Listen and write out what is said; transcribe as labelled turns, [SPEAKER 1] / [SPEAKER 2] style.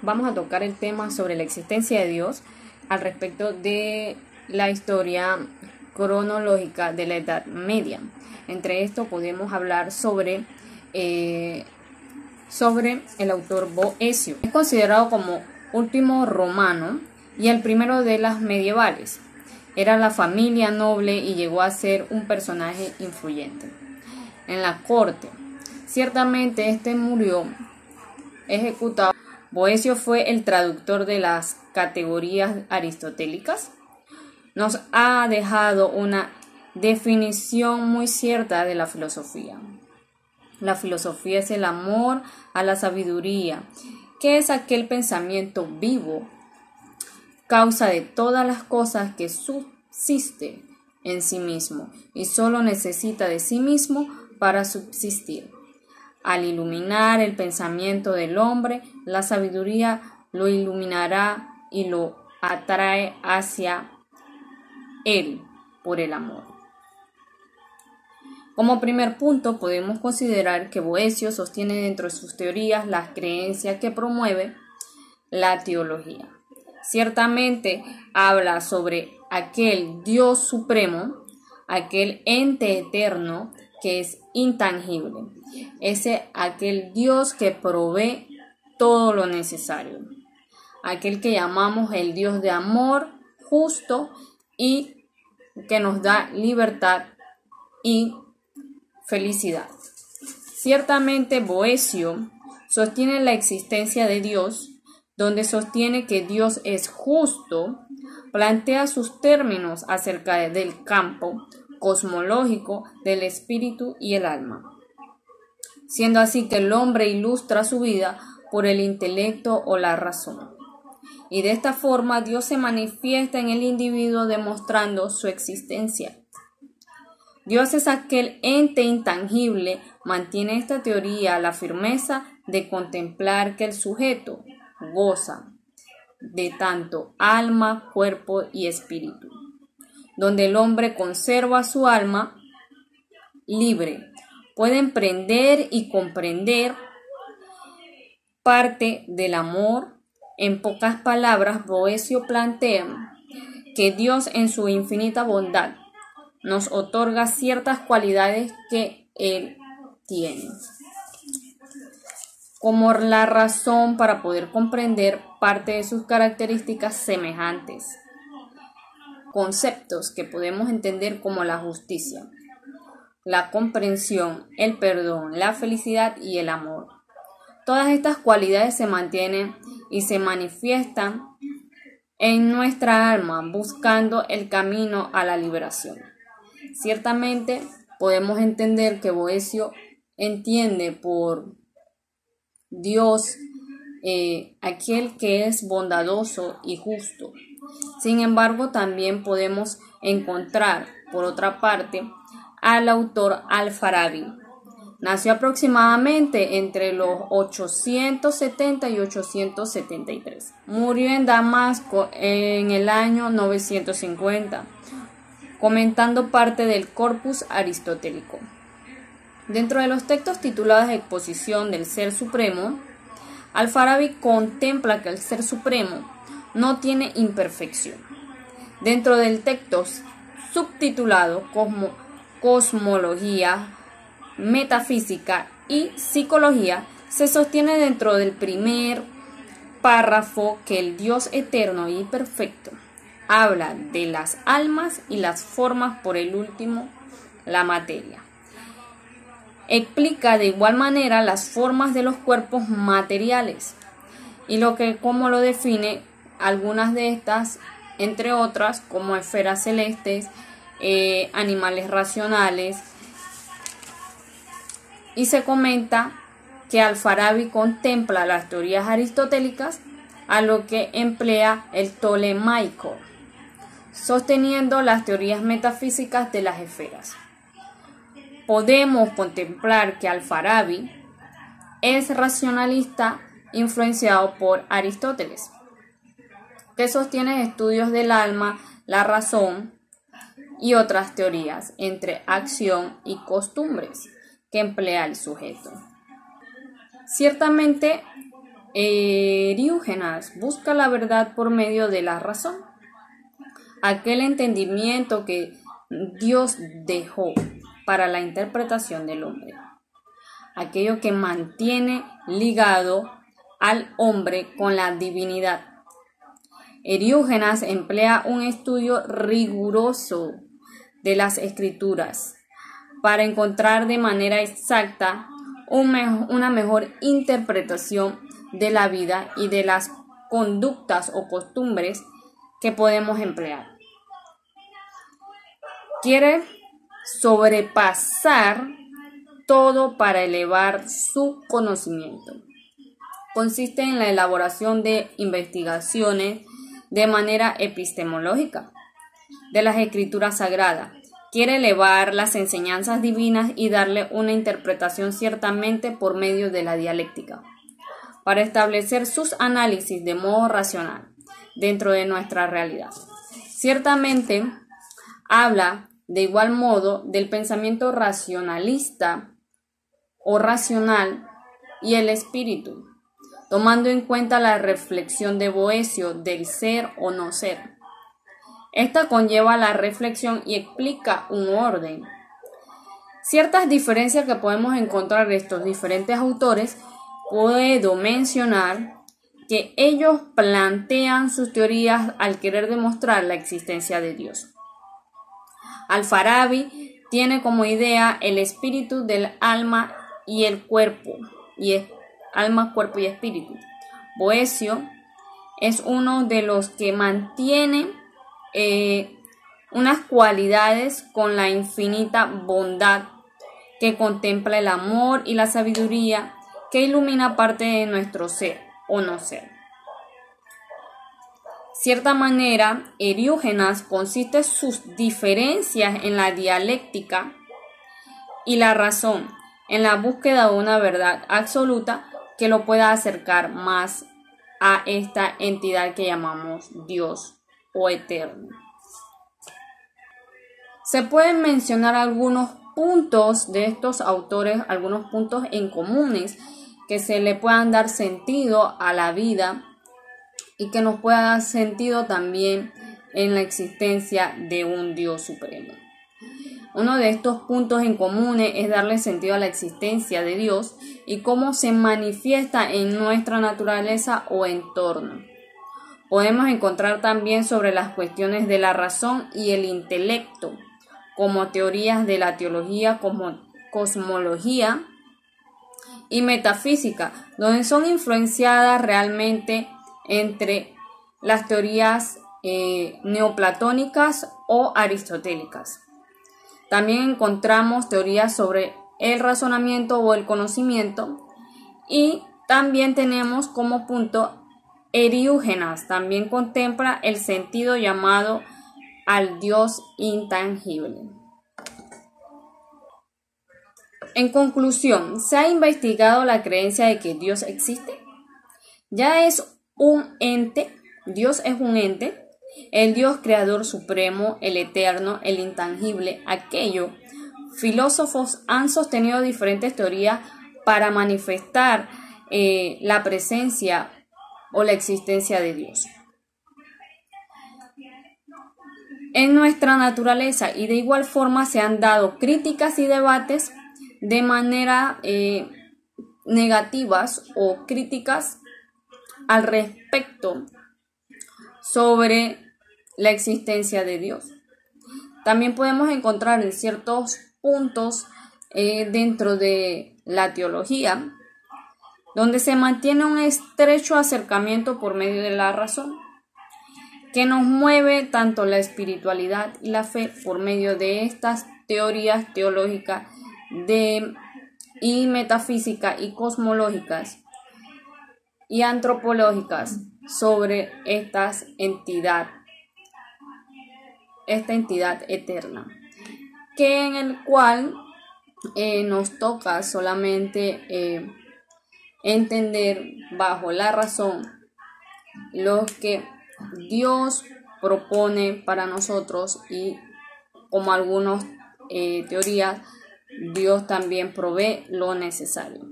[SPEAKER 1] vamos a tocar el tema sobre la existencia de Dios al respecto de la historia cronológica de la Edad Media. Entre esto podemos hablar sobre el autor Boecio. Es considerado como último romano y el primero de las medievales. Era la familia noble y llegó a ser un personaje influyente en la corte. Ciertamente este murió ejecutado. Boecio fue el traductor de las categorías aristotélicas. Nos ha dejado una definición muy cierta de la filosofía. La filosofía es el amor a la sabiduría, que es aquel pensamiento vivo, causa de todas las cosas que subsiste en sí mismo y solo necesita de sí mismo para subsistir. Al iluminar el pensamiento del hombre, la sabiduría lo iluminará y lo atrae hacia él por el amor. Como primer punto, podemos considerar que Boecio sostiene dentro de sus teorías las creencias que promueve la teología. Ciertamente habla sobre aquel Dios supremo, aquel ente eterno que es intangible, aquel Dios que provee todo lo necesario, aquel que llamamos el Dios de amor justo y que nos da libertad y felicidad. Ciertamente Boecio sostiene la existencia de Dios, donde sostiene que Dios es justo, plantea sus términos acerca del campo cosmológico del espíritu y el alma, siendo así que el hombre ilustra su vida por el intelecto o la razón. Y de esta forma Dios se manifiesta en el individuo demostrando su existencia. Dios es aquel ente intangible. Mantiene esta teoría la firmeza de contemplar que el sujeto goza de tanto alma, cuerpo y espíritu, donde el hombre conserva su alma libre, puede emprender y comprender parte del amor. En pocas palabras, Boecio plantea que Dios en su infinita bondad nos otorga ciertas cualidades que Él tiene, como la razón para poder comprender parte de sus características semejantes, conceptos que podemos entender como la justicia, la comprensión, el perdón, la felicidad y el amor. Todas estas cualidades se mantienen y se manifiestan en nuestra alma buscando el camino a la liberación. Ciertamente podemos entender que Boecio entiende por Dios aquel que es bondadoso y justo. Sin embargo, también podemos encontrar, por otra parte, al autor Al-Farabi. Nació aproximadamente entre los 870 y 873. Murió en Damasco en el año 950, comentando parte del corpus aristotélico. Dentro de los textos titulados Exposición del Ser Supremo, Al-Farabi contempla que el Ser Supremo no tiene imperfección. Dentro del texto subtitulado Cosmología, Metafísica y Psicología, se sostiene dentro del primer párrafo que el Dios eterno y perfecto habla de las almas y las formas, por el último, la materia. Explica de igual manera las formas de los cuerpos materiales y cómo lo define algunas de estas, entre otras, como esferas celestes, animales racionales. Y se comenta que Al-Farabi contempla las teorías aristotélicas a lo que emplea el tolemaico, sosteniendo las teorías metafísicas de las esferas. Podemos contemplar que Al-Farabi es racionalista influenciado por Aristóteles, que sostiene estudios del alma, la razón y otras teorías entre acción y costumbres que emplea el sujeto. Ciertamente Eriúgenas busca la verdad por medio de la razón, aquel entendimiento que Dios dejó para la interpretación del hombre, aquello que mantiene ligado al hombre con la divinidad. Eriúgenas emplea un estudio riguroso de las escrituras para encontrar de manera exacta una mejor interpretación de la vida y de las conductas o costumbres que podemos emplear. Quiere sobrepasar todo para elevar su conocimiento. Consiste en la elaboración de investigaciones de manera epistemológica de las escrituras sagradas. Quiere elevar las enseñanzas divinas y darle una interpretación ciertamente por medio de la dialéctica, para establecer sus análisis de modo racional dentro de nuestra realidad. Ciertamente habla de igual modo del pensamiento racionalista o racional y el espíritu, tomando en cuenta la reflexión de Boecio del ser o no ser. Esta conlleva la reflexión y explica un orden. Ciertas diferencias que podemos encontrar de estos diferentes autores, puedo mencionar que ellos plantean sus teorías al querer demostrar la existencia de Dios. Al-Farabi tiene como idea el espíritu del alma y el cuerpo, alma, cuerpo y espíritu. Boecio es uno de los que mantiene unas cualidades con la infinita bondad que contempla el amor y la sabiduría que ilumina parte de nuestro ser o no ser. Cierta manera, Eriúgenas consiste sus diferencias en la dialéctica y la razón, en la búsqueda de una verdad absoluta que lo pueda acercar más a esta entidad que llamamos Dios o eterno. Se pueden mencionar algunos puntos de estos autores, algunos puntos en comunes que se le puedan dar sentido a la vida y que nos pueda dar sentido también en la existencia de un Dios supremo. Uno de estos puntos en comunes es darle sentido a la existencia de Dios y cómo se manifiesta en nuestra naturaleza o entorno. Podemos encontrar también sobre las cuestiones de la razón y el intelecto, como teorías de la teología, como cosmología y metafísica, donde son influenciadas realmente entre las teorías neoplatónicas o aristotélicas. También encontramos teorías sobre el razonamiento o el conocimiento y también tenemos como punto Eriúgenas, también contempla el sentido llamado al Dios intangible. En conclusión, ¿se ha investigado la creencia de que Dios existe? Ya es un ente, Dios es un ente, el Dios creador supremo, el eterno, el intangible, aquello. Filósofos han sostenido diferentes teorías para manifestar la presencia o la existencia de Dios en nuestra naturaleza, y de igual forma se han dado críticas y debates de manera negativas o críticas al respecto sobre la existencia de Dios. También podemos encontrar en ciertos puntos dentro de la teología donde se mantiene un estrecho acercamiento por medio de la razón, que nos mueve tanto la espiritualidad y la fe por medio de estas teorías teológicas y metafísicas y cosmológicas y antropológicas sobre esta entidad eterna, que en el cual nos toca solamente entender bajo la razón lo que Dios propone para nosotros, y como algunas teorías, Dios también provee lo necesario.